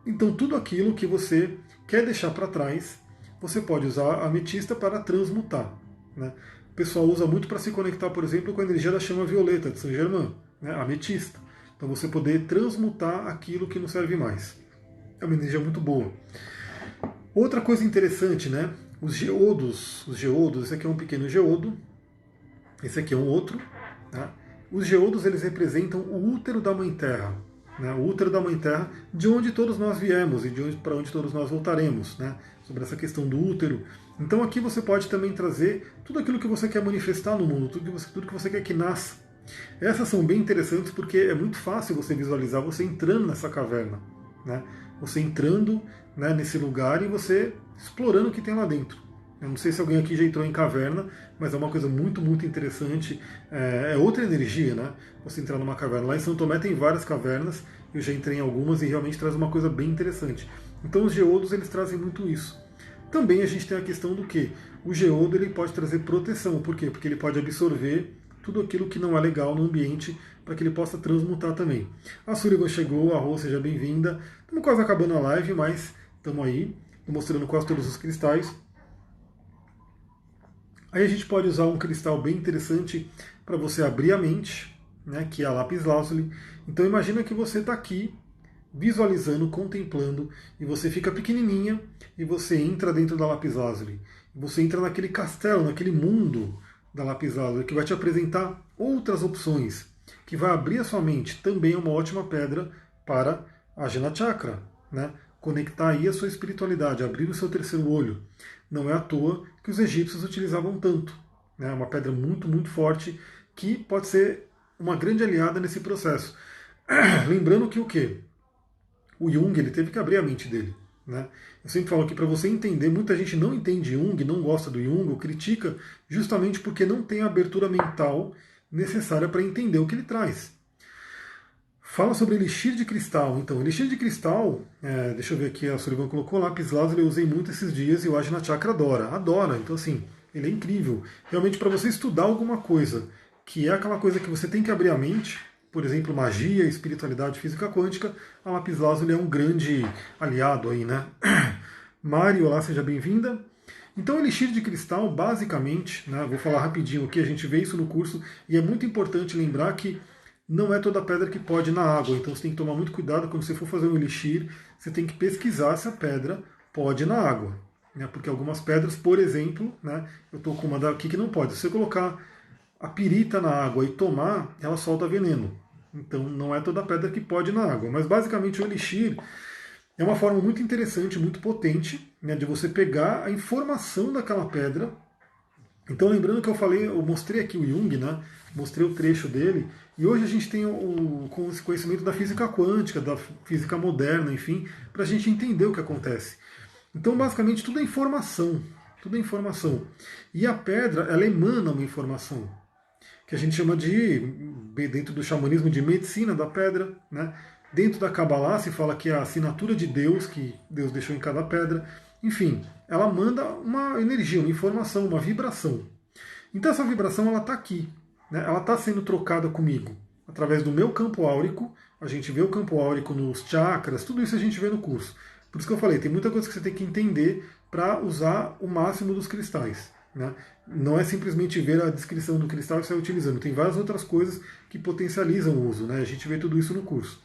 Então tudo aquilo que você quer deixar para trás, você pode usar a ametista para transmutar. Né? O pessoal usa muito para se conectar, por exemplo, com a energia da chama violeta de Saint Germain, né, a ametista. Então você poder transmutar aquilo que não serve mais. É uma energia muito boa. Outra coisa interessante, né? Os geodos, esse aqui é um pequeno geodo, esse aqui é um outro. Né? Os geodos, eles representam o útero da Mãe Terra. Né? O útero da Mãe Terra, de onde todos nós viemos e para onde todos nós voltaremos. Né? Sobre essa questão do útero. Então aqui você pode também trazer tudo aquilo que você quer manifestar no mundo, tudo que você quer que nasça. Essas são bem interessantes porque é muito fácil você visualizar você entrando nessa caverna, né? Você entrando, né, nesse lugar e você explorando o que tem lá dentro. Eu não sei se alguém aqui já entrou em caverna, mas é uma coisa muito, muito interessante. É outra energia, né? Você entrar numa caverna. Lá em São Tomé tem várias cavernas, eu já entrei em algumas e realmente traz uma coisa bem interessante. Então os geodos, eles trazem muito isso. Também a gente tem a questão do que o geodo, ele pode trazer proteção. Por quê? Porque ele pode absorver tudo aquilo que não é legal no ambiente, para que ele possa transmutar também. A Sullivan chegou, a Rô, seja bem-vinda. Estamos quase acabando a live, mas estamos aí, mostrando quase todos os cristais. Aí a gente pode usar um cristal bem interessante para você abrir a mente, né, que é a lápis lazuli. Então imagina que você está aqui, visualizando, contemplando, e você fica pequenininha, e você entra dentro da lápis lazuli. Você entra naquele castelo, naquele mundo da lápis lazuli, que vai te apresentar outras opções, que vai abrir a sua mente. Também é uma ótima pedra para a Ajna Chakra, né? Conectar aí a sua espiritualidade, abrir o seu terceiro olho. Não é à toa que os egípcios utilizavam tanto. É uma pedra muito, muito forte, que pode ser uma grande aliada nesse processo. Lembrando que o quê? O Jung, ele teve que abrir a mente dele. Né? Eu sempre falo que para você entender, muita gente não entende Jung, não gosta do Jung, ou critica, justamente porque não tem a abertura mental necessária para entender o que ele traz. Fala sobre elixir de cristal. Então, elixir de cristal, deixa eu ver aqui, a Sullivan colocou lápis lazuli, eu usei muito esses dias e o Ajna Chakra adora. Então, assim, ele é incrível. Realmente, para você estudar alguma coisa, que é aquela coisa que você tem que abrir a mente, por exemplo, magia, espiritualidade, física quântica, a lápis lazuli é um grande aliado aí, né? Mari, olá, seja bem-vinda. Então, elixir de cristal, basicamente, né, vou falar rapidinho aqui, a gente vê isso no curso, e é muito importante lembrar que não é toda pedra que pode ir na água, então você tem que tomar muito cuidado quando você for fazer um elixir, você tem que pesquisar se a pedra pode ir na água. Né, porque algumas pedras, por exemplo, né, eu estou com uma daqui que não pode. Se você colocar a pirita na água e tomar, ela solta veneno. Então não é toda pedra que pode ir na água. Mas basicamente o elixir é uma forma muito interessante, muito potente, né, de você pegar a informação daquela pedra. Então lembrando que eu mostrei aqui o Jung, né, mostrei o trecho dele, e hoje a gente tem o conhecimento da física quântica, da física moderna, enfim, para a gente entender o que acontece. Então basicamente tudo é informação. Tudo é informação. E a pedra, ela emana uma informação, que a gente chama de, dentro do xamanismo, de medicina da pedra. Né? Dentro da Kabbalah se fala que é a assinatura de Deus, que Deus deixou em cada pedra. Enfim, ela manda uma energia, uma informação, uma vibração. Então essa vibração ela está aqui. né, ela está sendo trocada comigo através do meu campo áurico. A gente vê o campo áurico nos chakras, tudo isso a gente vê no curso. Por isso que eu falei, tem muita coisa que você tem que entender para usar o máximo dos cristais. Né? Não é simplesmente ver a descrição do cristal e sair utilizando. Tem várias outras coisas que potencializam o uso. Né? A gente vê tudo isso no curso.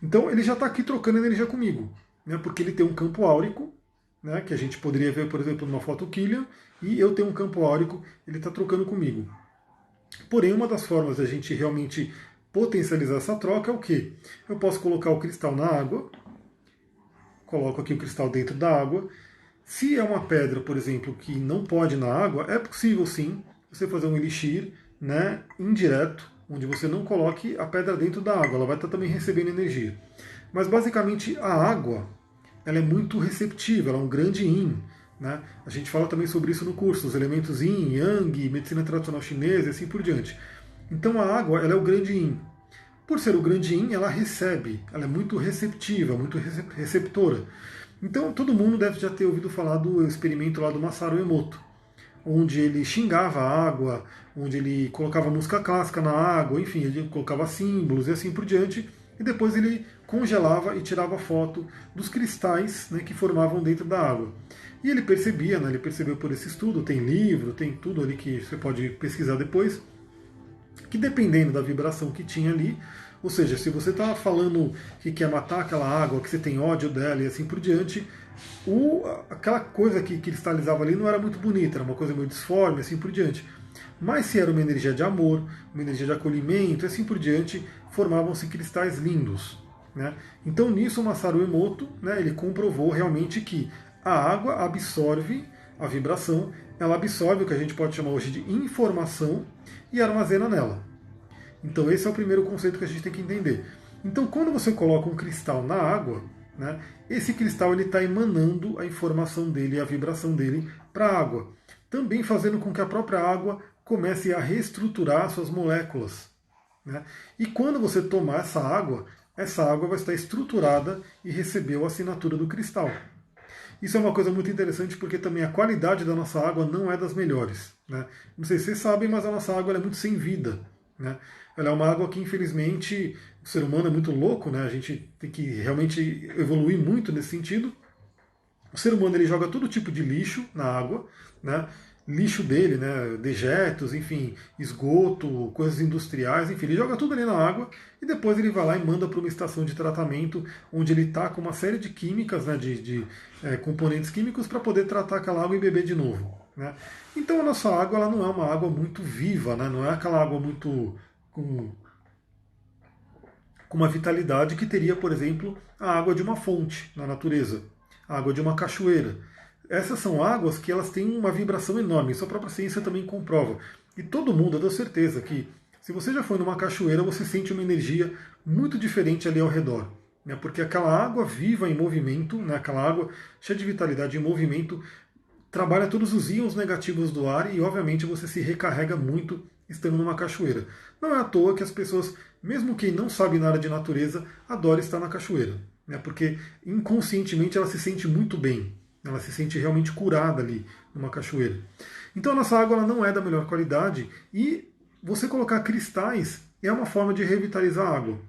Então ele já está aqui trocando energia comigo, né? Porque ele tem um campo áurico, né? Que a gente poderia ver, por exemplo, numa foto Killian, e eu tenho um campo áurico, ele está trocando comigo. Porém, uma das formas da gente realmente potencializar essa troca é o quê? Eu posso colocar o cristal na água, coloco aqui o cristal dentro da água. Se é uma pedra, por exemplo, que não pode ir na água, é possível sim você fazer um elixir, né, indireto, onde você não coloque a pedra dentro da água, ela vai estar também recebendo energia. Mas basicamente a água, ela é muito receptiva, ela é um grande yin. Né? A gente fala também sobre isso no curso, os elementos yin, yang, medicina tradicional chinesa e assim por diante. Então a água, ela é o grande yin. Por ser o grande yin, ela recebe, ela é muito receptiva, muito receptora. Então todo mundo deve já ter ouvido falar do experimento lá do Masaru Emoto, onde ele xingava a água, onde ele colocava música clássica na água, enfim, ele colocava símbolos e assim por diante, e depois ele congelava e tirava foto dos cristais, né, que formavam dentro da água. E ele percebia, né, ele percebeu por esse estudo, tem livro, tem tudo ali que você pode pesquisar depois, que dependendo da vibração que tinha ali, ou seja, se você está falando que quer matar aquela água, que você tem ódio dela e assim por diante, aquela coisa que cristalizava ali não era muito bonita, era uma coisa meio disforme, assim por diante. Mas se era uma energia de amor, uma energia de acolhimento e assim por diante, formavam-se cristais lindos. Né? Então nisso o Masaru Emoto, né, ele comprovou realmente que a água absorve a vibração, ela absorve o que a gente pode chamar hoje de informação e armazena nela. Então esse é o primeiro conceito que a gente tem que entender. Então quando você coloca um cristal na água, né, esse cristal está emanando a informação dele, a vibração dele para a água, também fazendo com que a própria água comece a reestruturar suas moléculas. Né? E quando você tomar essa água vai estar estruturada e recebeu a assinatura do cristal. Isso é uma coisa muito interessante porque também a qualidade da nossa água não é das melhores. Né? Não sei se vocês sabem, mas a nossa água é muito sem vida. Né? Ela é uma água que, infelizmente, o ser humano é muito louco, né? A gente tem que realmente evoluir muito nesse sentido. O ser humano ele joga todo tipo de lixo na água, né? Lixo dele, né? Dejetos, enfim, esgoto, coisas industriais, enfim, ele joga tudo ali na água e depois ele vai lá e manda para uma estação de tratamento onde ele está com uma série de químicas, né? De componentes químicos para poder tratar aquela água e beber de novo. Né? Então a nossa água ela não é uma água muito viva, né? Não é aquela água muito com uma vitalidade que teria, por exemplo, a água de uma fonte na natureza, a água de uma cachoeira. Essas são águas que elas têm uma vibração enorme, isso a própria ciência também comprova. E todo mundo, eu dou certeza que se você já foi numa cachoeira, você sente uma energia muito diferente ali ao redor. Né? Porque aquela água viva em movimento, né? Aquela água cheia de vitalidade em movimento, trabalha todos os íons negativos do ar e, obviamente, você se recarrega muito estando numa cachoeira. Não é à toa que as pessoas, mesmo quem não sabe nada de natureza, adora estar na cachoeira. Né? Porque inconscientemente ela se sente muito bem. Ela se sente realmente curada ali numa cachoeira. Então a nossa água ela não é da melhor qualidade e você colocar cristais é uma forma de revitalizar a água.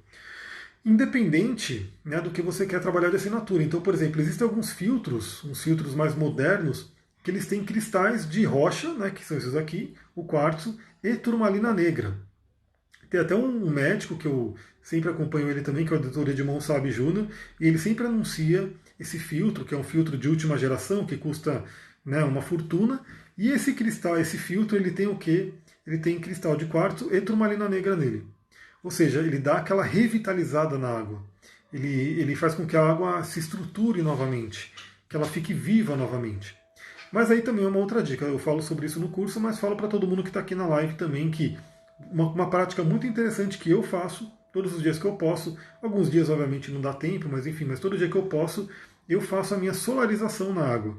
Independente, né, do que você quer trabalhar de assinatura. Então, por exemplo, existem alguns filtros, uns filtros mais modernos, que eles têm cristais de rocha, né, que são esses aqui, o quartzo, e turmalina negra. Tem até um médico que eu sempre acompanho ele também, que é o Dr. Edmond Sabe Júnior, e ele sempre anuncia esse filtro, que é um filtro de última geração, que custa, né, uma fortuna, e esse cristal, esse filtro, ele tem o quê? Ele tem cristal de quartzo e turmalina negra nele. Ou seja, ele dá aquela revitalizada na água. Ele faz com que a água se estruture novamente, que ela fique viva novamente. Mas aí também é uma outra dica, eu falo sobre isso no curso, mas falo para todo mundo que está aqui na live também que uma prática muito interessante que eu faço todos os dias que eu posso, alguns dias obviamente não dá tempo, mas enfim, mas todo dia que eu posso, eu faço a minha solarização na água.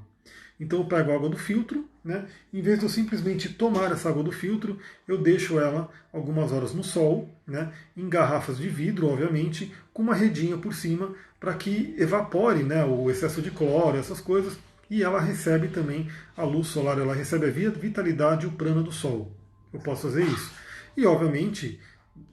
Então eu pego a água do filtro, né? Em vez de eu simplesmente tomar essa água do filtro, eu deixo ela algumas horas no sol, né? Em garrafas de vidro, obviamente, com uma redinha por cima, para que evapore, né, o excesso de cloro, essas coisas, e ela recebe também a luz solar, ela recebe a vitalidade e o prana do sol. Eu posso fazer isso. E obviamente,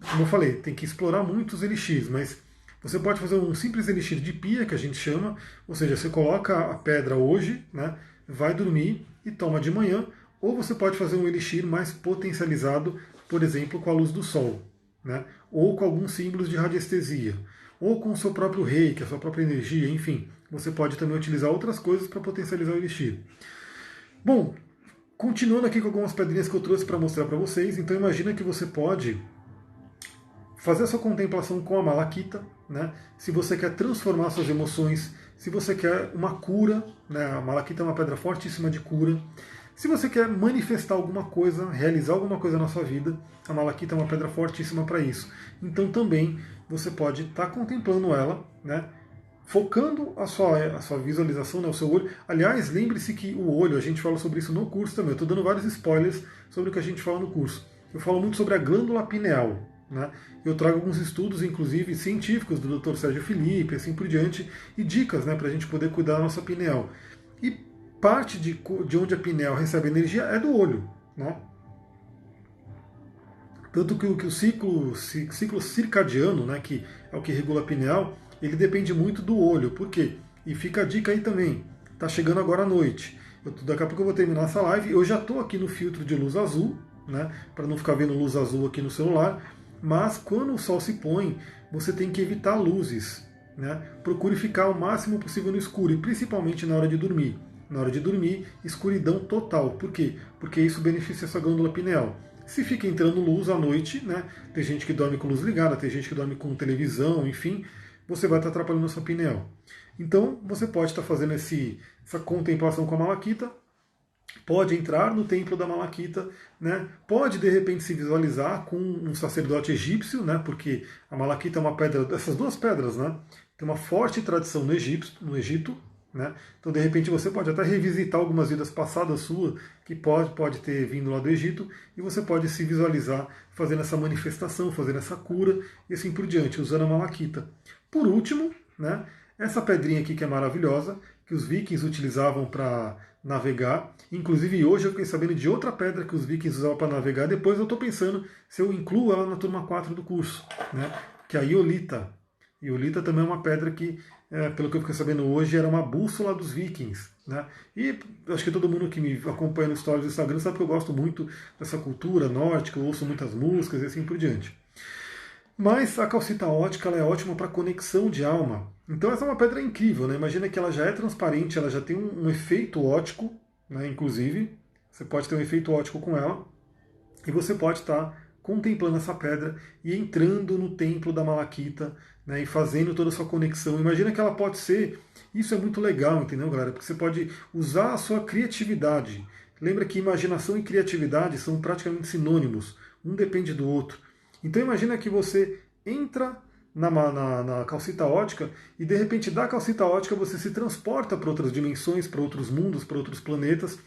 como eu falei, tem que explorar muito os elixirs, mas você pode fazer um simples elixir de pia, que a gente chama, ou seja, você coloca a pedra hoje, né, vai dormir e toma de manhã, ou você pode fazer um elixir mais potencializado, por exemplo, com a luz do sol, né, ou com alguns símbolos de radiestesia, ou com o seu próprio reiki, a sua própria energia, enfim. Você pode também utilizar outras coisas para potencializar o elixir. Bom, continuando aqui com algumas pedrinhas que eu trouxe para mostrar para vocês, então imagina que você pode fazer a sua contemplação com a malaquita, né? Se você quer transformar suas emoções, se você quer uma cura, né? A malaquita é uma pedra fortíssima de cura. Se você quer manifestar alguma coisa, realizar alguma coisa na sua vida, a malaquita é uma pedra fortíssima para isso. Então também você pode estar contemplando ela, né? Focando a sua visualização, né, o seu olho. Aliás, lembre-se que o olho, a gente fala sobre isso no curso também. Eu estou dando vários spoilers sobre o que a gente fala no curso. Eu falo muito sobre a glândula pineal. Né? Eu trago alguns estudos, inclusive científicos, do Dr. Sérgio Felipe, assim por diante, e dicas, né, para a gente poder cuidar da nossa pineal. E parte de onde a pineal recebe energia é do olho. Né? Tanto que o ciclo circadiano, né, que é o que regula a pineal, ele depende muito do olho. Por quê? E fica a dica aí também. Tá chegando agora à noite. Daqui a pouco eu vou terminar essa live. Eu já estou aqui no filtro de luz azul, né, para não ficar vendo luz azul aqui no celular. Mas quando o sol se põe, você tem que evitar luzes. Né? Procure ficar o máximo possível no escuro, e principalmente na hora de dormir. Na hora de dormir, escuridão total. Por quê? Porque isso beneficia a sua glândula pineal. Se fica entrando luz à noite, né? Tem gente que dorme com luz ligada, tem gente que dorme com televisão, enfim, você vai estar atrapalhando a sua pineal. Então, você pode estar fazendo essa contemplação com a malaquita, pode entrar no templo da malaquita, né? Pode de repente se visualizar com um sacerdote egípcio, né? Porque a malaquita é uma pedra, essas duas pedras, né? Tem uma forte tradição no Egito, né? Então de repente você pode até revisitar algumas vidas passadas suas que pode ter vindo lá do Egito, e você pode se visualizar fazendo essa manifestação, fazendo essa cura e assim por diante, usando a malaquita. Por último, né? Essa pedrinha aqui que é maravilhosa, que os vikings utilizavam para navegar. Inclusive hoje eu fiquei sabendo de outra pedra que os vikings usavam para navegar. Depois eu estou pensando se eu incluo ela na turma 4 do curso, né? Que é a iolita. Iolita também é uma pedra que, pelo que eu fiquei sabendo hoje, era uma bússola dos vikings. Né? E acho que todo mundo que me acompanha no stories do Instagram sabe que eu gosto muito dessa cultura nórdica, eu ouço muitas músicas e assim por diante. Mas a calcita ótica ela é ótima para conexão de alma. Então essa é uma pedra incrível, né? Imagina que ela já é transparente, ela já tem um efeito óptico, né? Inclusive, você pode ter um efeito óptico com ela, e você pode estar contemplando essa pedra e entrando no templo da Malaquita, né? E fazendo toda a sua conexão. Imagina que ela pode ser, isso é muito legal, entendeu, galera? Porque você pode usar a sua criatividade. Lembra que imaginação e criatividade são praticamente sinônimos, um depende do outro. Então imagina que você entra na calcita ótica e de repente da calcita ótica você se transporta para outras dimensões, para outros mundos, para outros planetas,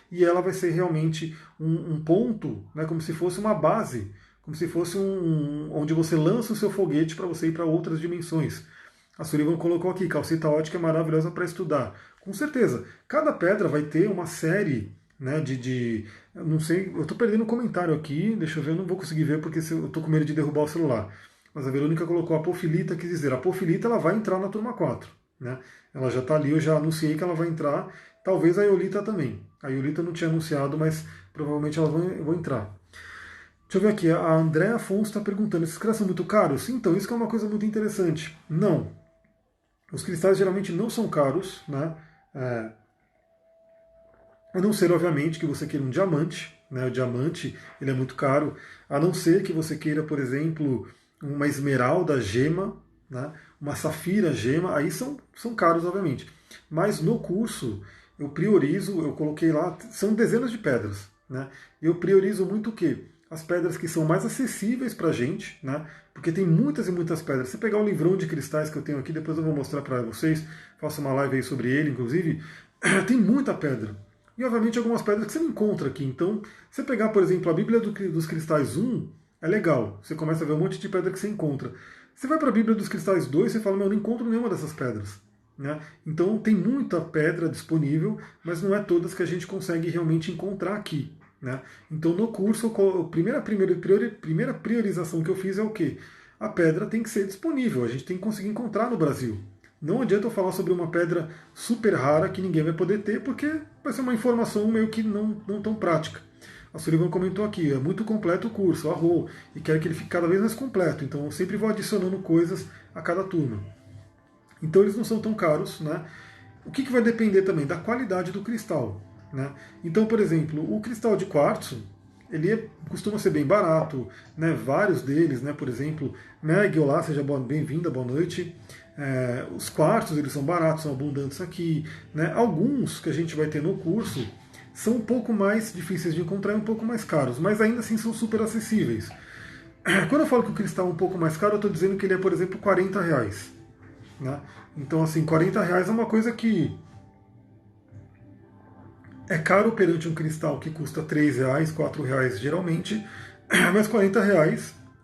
e ela vai ser realmente um ponto, né, como se fosse uma base, como se fosse onde você lança o seu foguete para você ir para outras dimensões. A Sullivan colocou aqui, calcita ótica é maravilhosa para estudar. Com certeza, cada pedra vai ter uma série, né, não sei, eu estou perdendo o comentário aqui, deixa eu ver, eu não vou conseguir ver porque eu estou com medo de derrubar o celular. Mas a Verônica colocou a apofilita, quis dizer, a apofilita ela vai entrar na turma 4. Né? Ela já está ali, eu já anunciei que ela vai entrar, talvez a Iolita também. A Iolita não tinha anunciado, mas provavelmente elas vão entrar. Deixa eu ver aqui, a Andréa Afonso está perguntando, esses cristais são muito caros? Então, isso que é uma coisa muito interessante. Não. Os cristais geralmente não são caros, né? A não ser, obviamente, que você queira um diamante, né? O diamante ele é muito caro, a não ser que você queira, por exemplo, uma esmeralda gema, né? Uma safira gema, aí são caros, obviamente. Mas no curso eu priorizo, eu coloquei lá, são dezenas de pedras, né? Eu priorizo muito o quê? As pedras que são mais acessíveis para a gente, né? Porque tem muitas e muitas pedras. Se pegar o livrão de cristais que eu tenho aqui, depois eu vou mostrar para vocês, faço uma live aí sobre ele, inclusive, tem muita pedra. E obviamente algumas pedras que você não encontra aqui. Então, se você pegar, por exemplo, a Bíblia dos Cristais 1, é legal. Você começa a ver um monte de pedra que você encontra. Você vai para a Bíblia dos Cristais 2, você fala, eu não encontro nenhuma dessas pedras. Né? Então tem muita pedra disponível, mas não é todas que a gente consegue realmente encontrar aqui. Né? Então no curso, a primeira priorização que eu fiz é o quê? A pedra tem que ser disponível, a gente tem que conseguir encontrar no Brasil. Não adianta eu falar sobre uma pedra super rara que ninguém vai poder ter, porque vai ser uma informação meio que não tão prática. A Sullivan comentou aqui, é muito completo o curso, arro, e quero que ele fique cada vez mais completo. Então eu sempre vou adicionando coisas a cada turma. Então eles não são tão caros, né? O que vai depender também da qualidade do cristal, né? Então, por exemplo, o cristal de quartzo, costuma ser bem barato, né? Vários deles, né? Por exemplo, Meg, olá, seja bem-vinda, boa noite. Os quartos eles são baratos, são abundantes aqui, né? Alguns que a gente vai ter no curso são um pouco mais difíceis de encontrar e um pouco mais caros, mas ainda assim são super acessíveis. Quando eu falo que o cristal é um pouco mais caro, eu estou dizendo que ele é, por exemplo, R$ 40. Né? Então, assim, R$ 40 é uma coisa que é caro perante um cristal que custa R$ 3, R$ 4 geralmente, mas R$ 40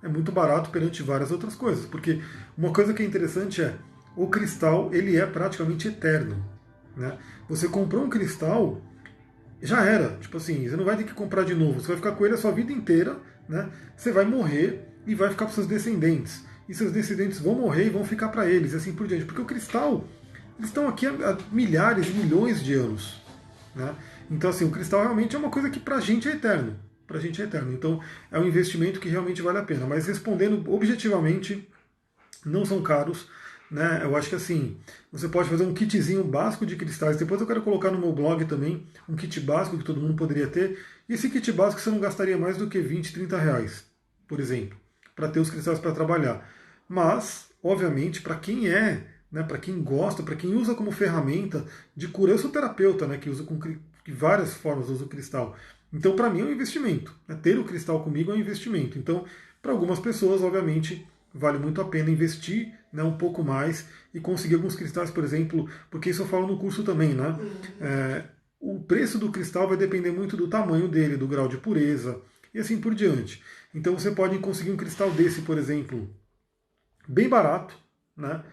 é muito barato perante várias outras coisas, porque uma coisa que é interessante é o cristal ele é praticamente eterno. Né? Você comprou um cristal, já era, tipo assim, você não vai ter que comprar de novo, você vai ficar com ele a sua vida inteira, né? Você vai morrer e vai ficar para seus descendentes. E seus descendentes vão morrer e vão ficar para eles, e assim por diante. Porque o cristal, eles estão aqui há milhares e milhões de anos. Né? Então, assim, o cristal realmente é uma coisa que para a gente é eterno. Pra gente é eterno. Então, é um investimento que realmente vale a pena. Mas respondendo objetivamente, não são caros. Né? Eu acho que assim, você pode fazer um kitzinho básico de cristais. Depois eu quero colocar no meu blog também um kit básico que todo mundo poderia ter. E esse kit básico você não gastaria mais do que R$ 20, R$ 30, por exemplo, para ter os cristais para trabalhar. Mas, obviamente, para quem né, para quem gosta, para quem usa como ferramenta de cura, eu sou terapeuta, né, que usa com várias formas uso cristal. Então, para mim é um investimento. Né? Ter o cristal comigo é um investimento. Então, para algumas pessoas, obviamente, vale muito a pena investir, né, um pouco mais e conseguir alguns cristais, por exemplo, porque isso eu falo no curso também, né? O preço do cristal vai depender muito do tamanho dele, do grau de pureza e assim por diante. Então você pode conseguir um cristal desse, por exemplo, bem barato, né?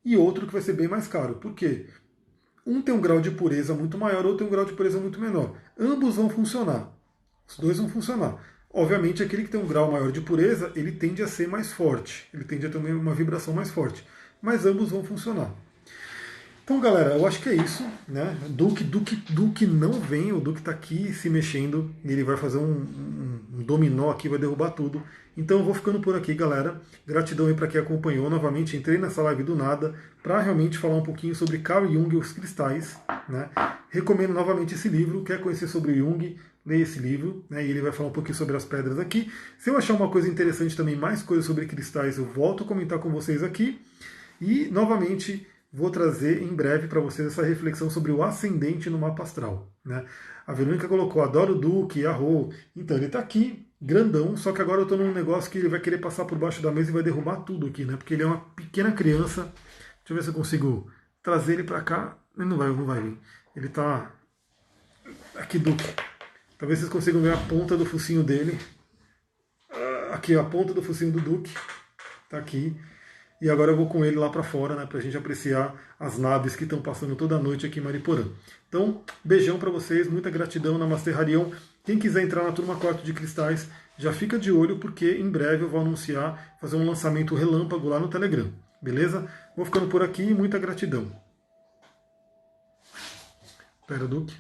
E outro que vai ser bem mais caro. Por quê? Um tem um grau de pureza muito maior, outro tem um grau de pureza muito menor. Ambos vão funcionar. Os dois vão funcionar. Obviamente, aquele que tem um grau maior de pureza, ele tende a ser mais forte. Ele tende a ter uma vibração mais forte. Mas ambos vão funcionar. Então, galera, eu acho que é isso. Né? Duque não vem, o Duque está aqui se mexendo. E ele vai fazer um dominó aqui, vai derrubar tudo. Então eu vou ficando por aqui, galera. Gratidão aí para quem acompanhou. Novamente, entrei nessa live do nada para realmente falar um pouquinho sobre Carl Jung e os cristais. Né? Recomendo novamente esse livro. Quer conhecer sobre Jung? Leia esse livro, né, e ele vai falar um pouquinho sobre as pedras aqui. Se eu achar uma coisa interessante também, mais coisas sobre cristais, eu volto a comentar com vocês aqui. E, novamente, vou trazer em breve para vocês essa reflexão sobre o ascendente no mapa astral. Né? A Verônica colocou, adoro o Duque, arro. Então, ele está aqui, grandão, só que agora eu estou num negócio que ele vai querer passar por baixo da mesa e vai derrubar tudo aqui, né? Porque ele é uma pequena criança. Deixa eu ver se eu consigo trazer ele para cá. Ele não vai vir. Ele está aqui, Duque. Talvez vocês consigam ver a ponta do focinho dele. Aqui, a ponta do focinho do Duque. Tá aqui. E agora eu vou com ele lá para fora, né, pra gente apreciar as naves que estão passando toda noite aqui em Mariporã. Então, beijão para vocês, muita gratidão, Namastê Harion. Quem quiser entrar na turma 4 de cristais, já fica de olho, porque em breve eu vou anunciar, fazer um lançamento relâmpago lá no Telegram. Beleza? Vou ficando por aqui, muita gratidão. Espera, Duque.